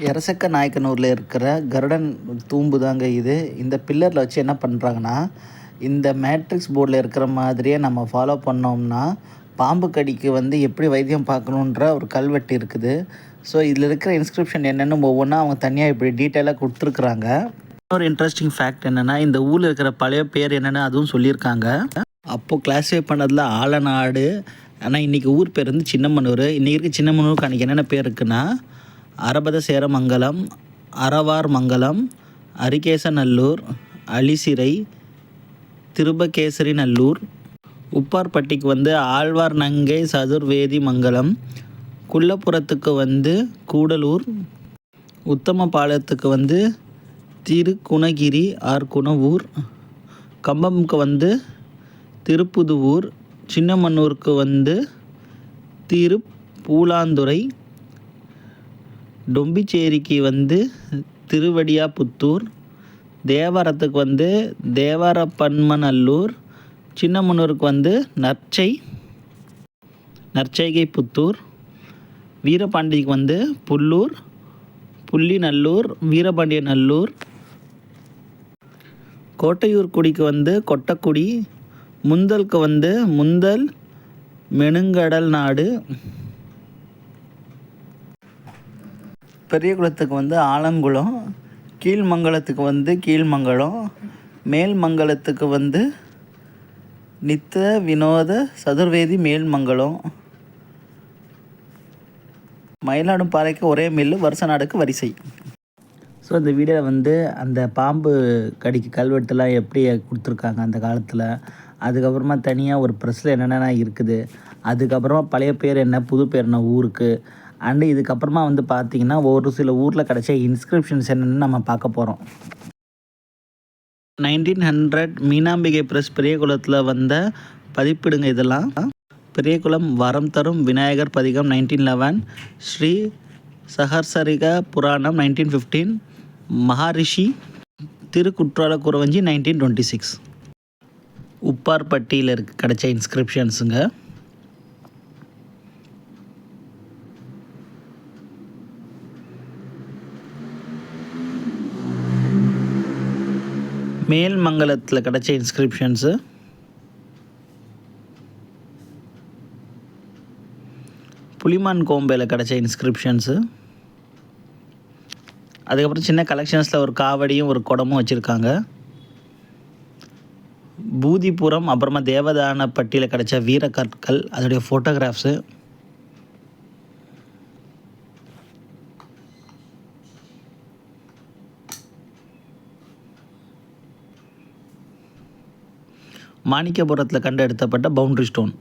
எரசக்க நாயக்கனூரில் இருக்கிற கருடன் தூம்பு தாங்க இது. இந்த பில்லரில் வச்சு என்ன பண்ணுறாங்கன்னா, இந்த மேட்ரிக்ஸ் போர்டில் இருக்கிற மாதிரியே நம்ம ஃபாலோ பண்ணோம்னா, பாம்பு கடிக்கு எப்படி வைத்தியம் பார்க்கணுன்ற ஒரு கல்வெட்டு இருக்குது. ஸோ இதில் இருக்கிற இன்ஸ்கிரிப்ஷன் என்னென்னு ஒவ்வொன்றா அவங்க தனியாக இப்படி டீட்டெயிலாக கொடுத்துருக்குறாங்க. இன்னொரு இன்ட்ரெஸ்டிங் ஃபேக்ட் என்னென்னா, இந்த ஊரில் இருக்கிற பழைய பேர் என்னென்னு அதுவும் சொல்லியிருக்காங்க. அப்போது கிளாஸிஃபை பண்ணதில் ஆலநாடு, ஆனால் இன்றைக்கி ஊர் பேர் சின்னமனூர். இன்றைக்கி இருக்க சின்னமனூருக்கு அன்றைக்கி என்னென்ன பேர் இருக்குன்னா, அரபதசேரமங்கலம், அரவார் மங்கலம், அரிகேசநல்லூர், அலிசிறை, திருபகேசரி நல்லூர். உப்பார்பட்டிக்கு ஆழ்வார் நங்கை சதுர்வேதி மங்கலம். குள்ளப்புறத்துக்கு கூடலூர். உத்தமபாளையத்துக்கு திருக்குணகிரி ஆர் குணவூர். கம்பம்க்கு திருப்புதுவூர். சின்னமன்னூருக்கு திருப்பூலாந்துறை. டொம்பிச்சேரிக்கு திருவடியாபுத்தூர். தேவாரத்துக்கு தேவாரப்பன்மநல்லூர். சின்னமனூருக்கு நற்செய்கைப்புத்தூர். வீரபாண்டிக்கு புல்லூர், புள்ளிநல்லூர், வீரபாண்டியநல்லூர். கோட்டையூர் குடிக்கு கொட்டக்குடி. முந்தலுக்கு முந்தல் மெனுங்கடல் நாடு. பெரியகுளத்துக்கு ஆலங்குளம். கீழ்மங்கலத்துக்கு கீழ்மங்கலம். மேல்மங்கலத்துக்கு நித்த வினோத சதுர்வேதி மேல்மங்கலம். மயிலாடும்பாறைக்கு ஒரே மில்லு, வருஷ நாடுக்கு வரிசை. ஸோ இந்த வீடியோவில் அந்த பாம்பு கடிக்கு கல்வெட்டுலாம் எப்படி கொடுத்துருக்காங்க அந்த காலத்தில். அதுக்கப்புறமா தனியாக ஒரு ப்ரெஸ்ஸில் என்னென்ன இருக்குது. அதுக்கப்புறமா பழைய பேர் என்ன, புது பேர் என்ன ஊருக்கு. அண்டு இதுக்கப்புறமா பார்த்திங்கன்னா ஒரு சில ஊரில் கிடைச்ச இன்ஸ்கிரிப்ஷன்ஸ் என்னென்னு நம்ம பார்க்க போகிறோம். 1900 மீனாம்பிகை ப்ரெஸ் பெரியகுளத்தில் பதிப்பிடுங்க இதெல்லாம். பெரியகுளம் வரம் தரும் விநாயகர் பதிகம் 1911. ஸ்ரீ சஹஸ்ரரிக புராணம் 1915. மகாரிஷி திருக்குற்றால குறவஞ்சி 1926. உப்பார்பட்டியில் கிடைச்ச இன்ஸ்கிரிப்ஷன்ஸுங்க. மேல்மங்கலத்தில் கிடைச்ச இன்ஸ்கிரிப்ஷன்ஸு. புலிமான் கோம்பையில் கிடைச்ச இன்ஸ்கிரிப்ஷன்ஸு. அதுக்கப்புறம் சின்ன கலெக்ஷன்ஸில் ஒரு காவடியும் ஒரு குடமும் வச்சுருக்காங்க. பூதிபுரம் அப்புறமா தேவதானப்பட்டியில் கிடைச்ச வீரக்கற்கள், அதோடைய ஃபோட்டோகிராஃப்ஸு. மாணிக்கபுரத்தில் கண்டெடுத்தப்பட்ட பவுண்ட்ரி ஸ்டோன்.